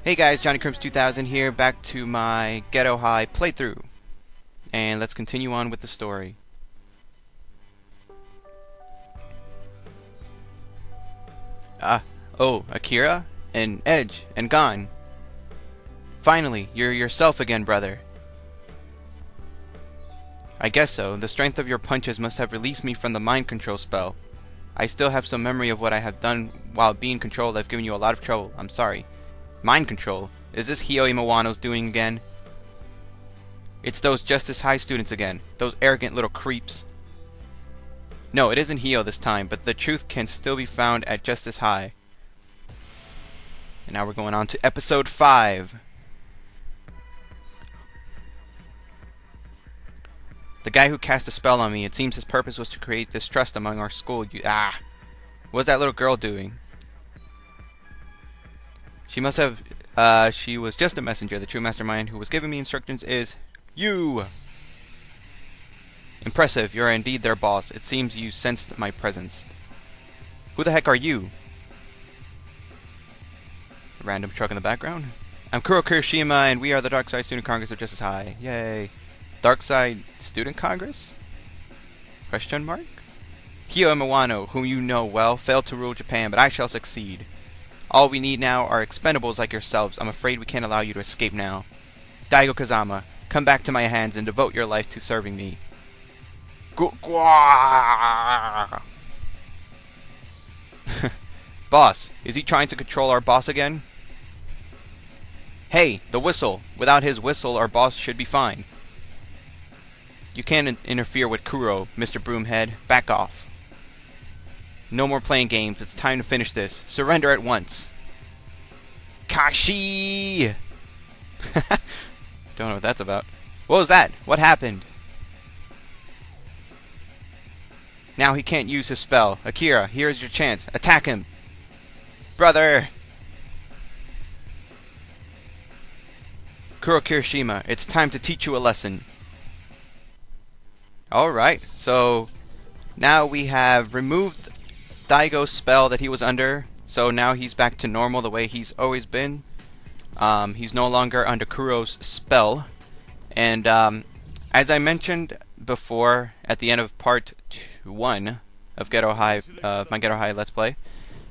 Hey guys, Johnny Crimps 2000 here, back to my Gedo High playthrough. And let's continue on with the story. Oh, Akira? And Edge, and Gon. Finally, you're yourself again, brother. I guess so. The strength of your punches must have released me from the mind control spell. I still have some memory of what I have done while being controlled. I've given you a lot of trouble. I'm sorry. Mind control? Is this Hio Imawano's doing again? It's those Justice High students again. Those arrogant little creeps. No, it isn't Hio this time, but the truth can still be found at Justice High. And now we're going on to episode 5. The guy who cast a spell on me, it seems his purpose was to create distrust among our school. What's that little girl doing? She must have, she was just a messenger. The true mastermind who was giving me instructions is you! Impressive, you're indeed their boss. It seems you sensed my presence. Who the heck are you? A random truck in the background? I'm Kuro Kirishima, and we are the Dark Side Student Congress of Justice High. Yay. Dark Side Student Congress? Question mark? Hio Imawano, whom you know well, failed to rule Japan, but I shall succeed. All we need now are expendables like yourselves. I'm afraid we can't allow you to escape now. Daigo Kazama, come back to my hands and devote your life to serving me. Boss, is he trying to control our boss again? Hey, the whistle. Without his whistle, our boss should be fine. You can't interfere with Kuro, Mr. Broomhead. Back off. No more playing games. It's time to finish this. Surrender at once. Kashi! Don't know what that's about. What was that? What happened? Now he can't use his spell. Akira, here's your chance. Attack him. Brother! Kuro Kirishima, it's time to teach you a lesson. Alright, so now we have removed Daigo's spell that he was under, so now he's back to normal the way he's always been. He's no longer under Kuro's spell, and as I mentioned before at the end of part 1 of Gedo High, my Gedo High Let's Play,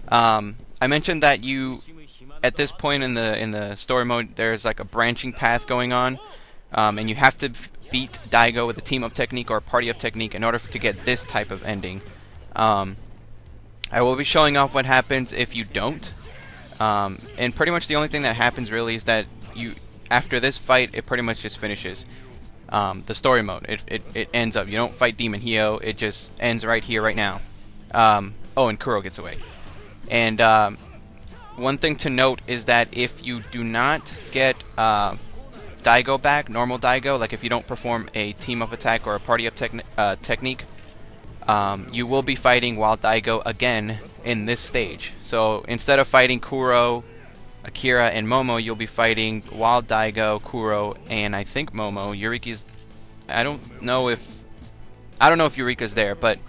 I mentioned that you, at this point in the story mode, there's like a branching path going on, and you have to beat Daigo with a team-up technique or a party-up technique in order to get this type of ending. I will be showing off what happens if you don't. And pretty much the only thing that happens really is that you, after this fight, it pretty much just finishes. The story mode. It ends up. You don't fight Demon Hio. It just ends right here, right now. Oh, and Kuro gets away. And one thing to note is that if you do not get Daigo back, normal Daigo, like if you don't perform a team-up attack or a party-up technique, you will be fighting Wild Daigo again in this stage. So instead of fighting Kuro, Akira, and Momo, you'll be fighting Wild Daigo, Kuro, and I think Momo. Yuriki's, I don't know if Eureka's there, but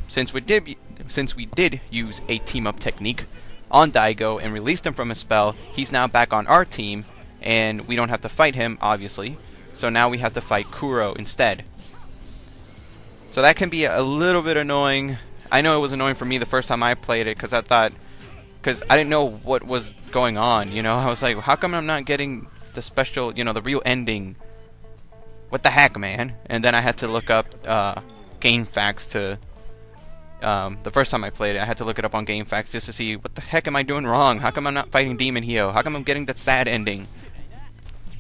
since we did use a team-up technique on Daigo and released him from his spell, he's now back on our team, and we don't have to fight him, obviously. So now we have to fight Kuro instead. So that can be a little bit annoying. I know it was annoying for me the first time I played it, because I didn't know what was going on, you know? I was like, how come I'm not getting the special, you know, the real ending? What the heck, man? And then I had to look up game facts to... the first time I played it, I had to look it up on game facts just to see what the heck am I doing wrong? How come I'm not fighting Demon Hio? How come I'm getting the sad ending?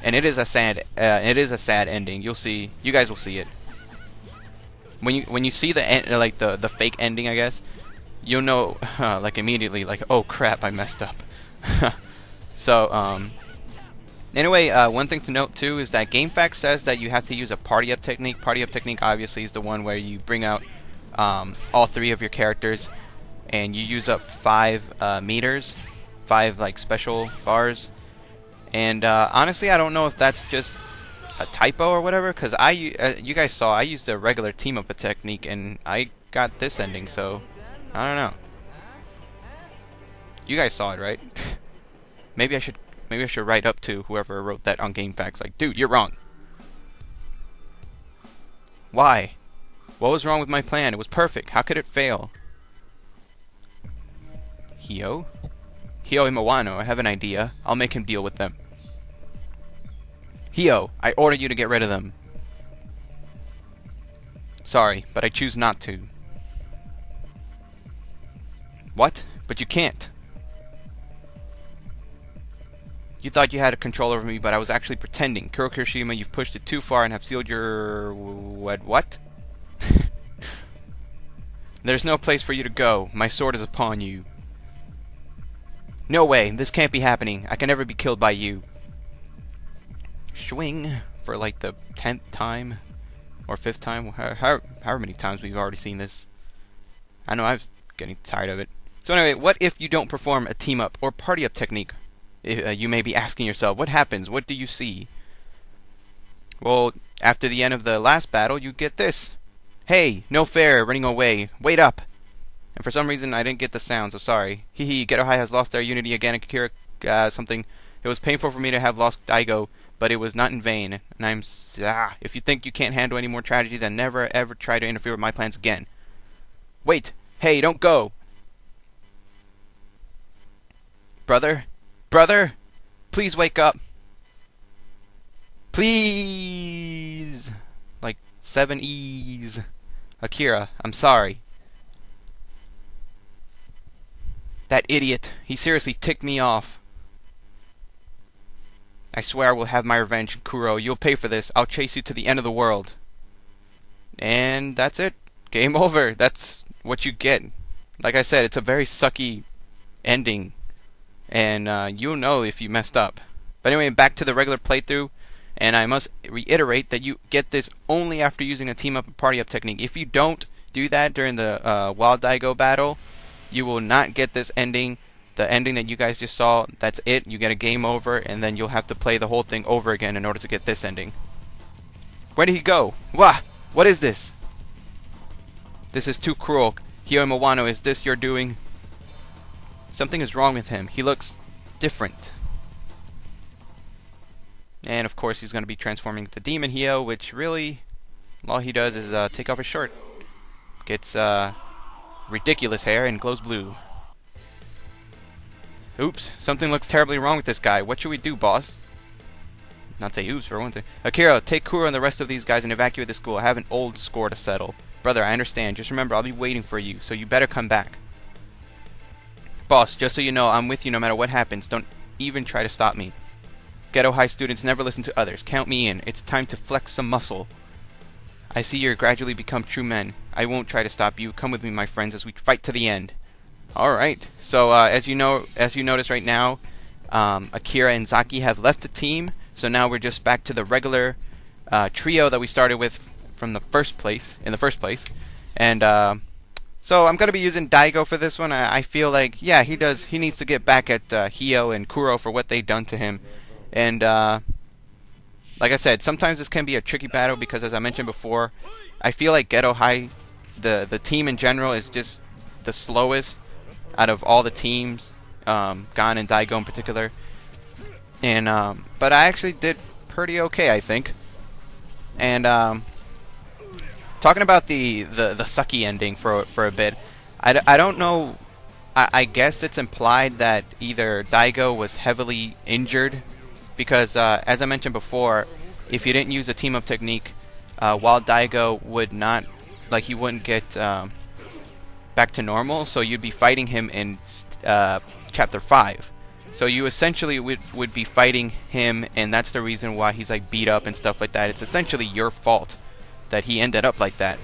And it is a sad ending. You'll see. You guys will see it. When you see the like the fake ending, I guess, you'll know like immediately, like, oh crap, I messed up. So anyway, one thing to note too is that GameFAQs says that you have to use a party-up technique. Party-up technique obviously is the one where you bring out all 3 of your characters, and you use up 5 meters, 5 like special bars. And honestly, I don't know if that's just a typo or whatever, because you guys saw I used a regular team-up technique and I got this ending, so I don't know. You guys saw it, right? Maybe Maybe I should write up to whoever wrote that on GameFAQs. Like, dude, you're wrong. Why? What was wrong with my plan? It was perfect. How could it fail? Hio? Hio Imawano, I have an idea. I'll make him deal with them. Hio, I order you to get rid of them. Sorry, but I choose not to. What? But you can't. You thought you had a control over me, but I was actually pretending. Kuro Kirishima, you've pushed it too far and have sealed your... What? There's no place for you to go. My sword is upon you. No way. This can't be happening. I can never be killed by you. Swing for like the 10th time or 5th time. However many times we've already seen this. I know I'm getting tired of it. So anyway, what if you don't perform a team-up or party-up technique? You may be asking yourself, what happens? What do you see? Well, after the end of the last battle, you get this. Hey, no fair, running away. Wait up. And for some reason, I didn't get the sound, so sorry. Hee Gedo High has lost their unity again. Akira, something. It was painful for me to have lost Daigo, but it was not in vain. And if you think you can't handle any more tragedy, then never ever try to interfere with my plans again. Wait. Hey, don't go. Brother? Brother? Please wake up. Please. Like 7 E's. Akira, I'm sorry. That idiot. He seriously ticked me off. I swear I will have my revenge, Kuro. You'll pay for this. I'll chase you to the end of the world. And that's it. Game over. That's what you get. Like I said, it's a very sucky ending. And you'll know if you messed up. But anyway, back to the regular playthrough. And I must reiterate that you get this only after using a team-up and party-up technique. If you don't do that during the Wild Daigo battle, you will not get this ending. The ending that you guys just saw, that's it. You get a game over, and then you'll have to play the whole thing over again in order to get this ending. Where did he go? Wah! What is this? This is too cruel. Hio Imawano, is this your doing? Something is wrong with him. He looks different. And of course he's going to be transforming to Demon Hio, which really, all he does is take off his shirt. Gets ridiculous hair and glows blue. Oops, something looks terribly wrong with this guy. What should we do, boss? Not say oops for one thing. Akira, take Kuro and the rest of these guys and evacuate the school. I have an old score to settle. Brother, I understand. Just remember, I'll be waiting for you, so you better come back. Boss, just so you know, I'm with you no matter what happens. Don't even try to stop me. Gedo High students never listen to others. Count me in. It's time to flex some muscle. I see you're gradually become true men. I won't try to stop you. Come with me, my friends, as we fight to the end. Alright, so as you notice right now, Akira and Zaki have left the team, so now we're just back to the regular trio that we started with from the first place, and so I'm going to be using Daigo for this one. I feel like, yeah, he needs to get back at Hio and Kuro for what they've done to him, and like I said, sometimes this can be a tricky battle because, as I mentioned before, I feel like Gedo High, the team in general, is just the slowest out of all the teams, Gon and Daigo in particular. And but I actually did pretty okay, I think. And talking about the sucky ending for a bit, I don't know. I guess it's implied that either Daigo was heavily injured because, as I mentioned before, if you didn't use a team-up technique, while Daigo would not, like, he wouldn't get back to normal, so you'd be fighting him in chapter 5. So you essentially would be fighting him, and that's the reason why he's like beat up and stuff like that. It's essentially your fault that he ended up like that.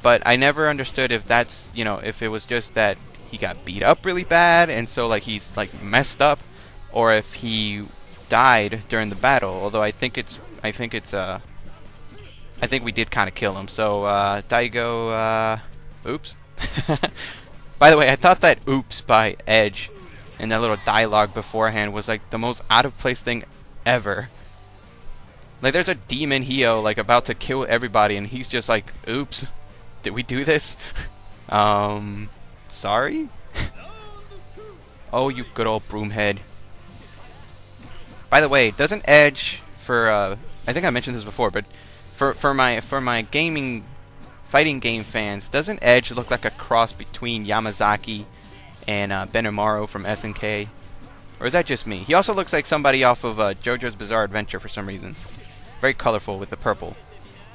But I never understood if that's, you know, if it was just that he got beat up really bad and so like he's like messed up, or if he died during the battle. Although I think we did kind of kill him. So Daigo, oops. By the way, I thought that oops by Edge and that little dialogue beforehand was like the most out of place thing ever. Like, there's a demon Hio like about to kill everybody and he's just like, oops, did we do this? Sorry? Oh, you good old broomhead. By the way, doesn't Edge I think I mentioned this before, but for my gaming fighting game fans, doesn't Edge look like a cross between Yamazaki and Benimaru from SNK? Or is that just me? He also looks like somebody off of JoJo's Bizarre Adventure for some reason. Very colorful with the purple.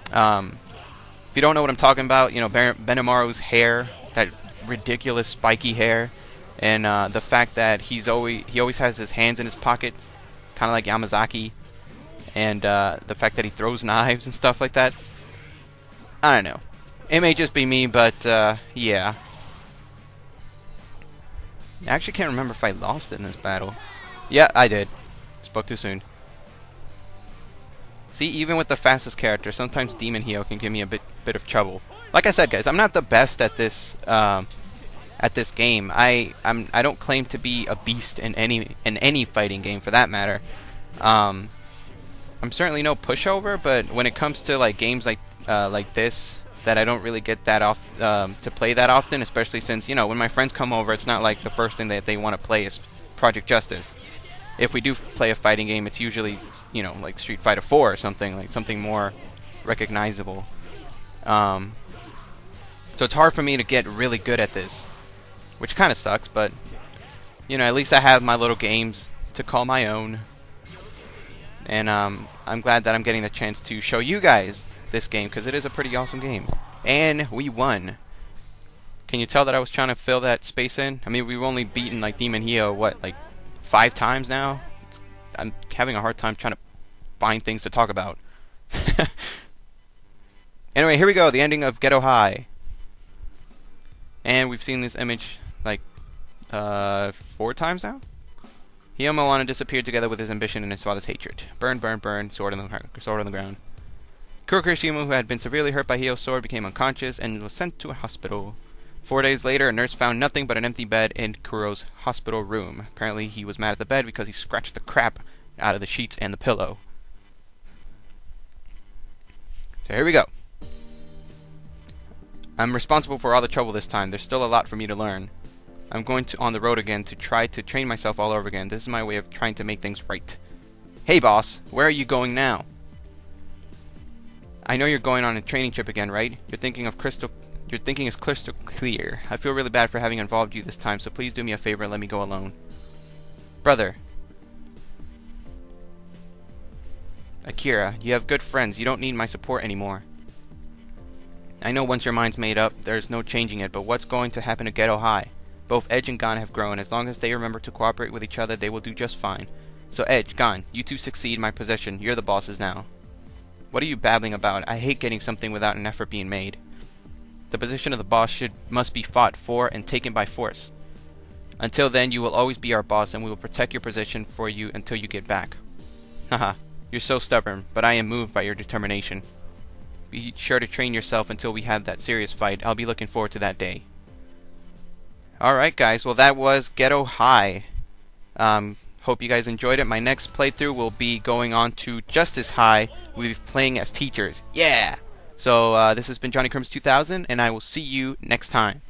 If you don't know what I'm talking about, you know, Benimaru's hair, that ridiculous spiky hair, and the fact that he always has his hands in his pockets, kind of like Yamazaki, and the fact that he throws knives and stuff like that. I don't know. It may just be me, but yeah. I actually can't remember if I lost it in this battle. Yeah, I did. Spoke too soon. See, even with the fastest character, sometimes Demon Hero can give me a bit of trouble. Like I said, guys, I'm not the best at this game. I don't claim to be a beast in any fighting game for that matter. I'm certainly no pushover, but when it comes to like games like this, that I don't really get that to play that often, especially since, you know, when my friends come over, it's not like the first thing that they want to play is Project Justice. If we do play a fighting game, it's usually, you know, like Street Fighter 4 or something, like something more recognizable. So it's hard for me to get really good at this, which kind of sucks, but, you know, at least I have my little games to call my own. And I'm glad that I'm getting the chance to show you guys this game, because it is a pretty awesome game. And we won. Can you tell that I was trying to fill that space in? I mean, we've only beaten like Demon Hero, what, like 5 times now? I'm having a hard time trying to find things to talk about. Anyway, here we go, the ending of Gedo High. And we've seen this image like 4 times now? Hiyomoana disappeared together with his ambition and his father's hatred. Burn, burn, burn, sword on the ground. Kurokirishima, who had been severely hurt by Hio's sword, became unconscious and was sent to a hospital. 4 days later, a nurse found nothing but an empty bed in Kuro's hospital room. Apparently, he was mad at the bed because he scratched the crap out of the sheets and the pillow. So here we go. I'm responsible for all the trouble this time. There's still a lot for me to learn. I'm going on the road again to try to train myself all over again. This is my way of trying to make things right. Hey, boss. Where are you going now? I know you're going on a training trip again, right? Your thinking is crystal clear. I feel really bad for having involved you this time, so please do me a favor and let me go alone. Brother. Akira, you have good friends. You don't need my support anymore. I know once your mind's made up, there's no changing it, but what's going to happen to Gedo High? Both Edge and Gon have grown. As long as they remember to cooperate with each other, they will do just fine. So Edge, Gon, you two succeed in my possession. You're the bosses now. What are you babbling about? I hate getting something without an effort being made. The position of the boss must be fought for and taken by force. Until then, you will always be our boss, and we will protect your position for you until you get back. Haha, you're so stubborn, but I am moved by your determination. Be sure to train yourself until we have that serious fight. I'll be looking forward to that day. Alright guys, well that was Gedo High. Hope you guys enjoyed it. My next playthrough will be going on to Justice High. We'll be playing as teachers. Yeah! So this has been Johnny Crims 2000, and I will see you next time.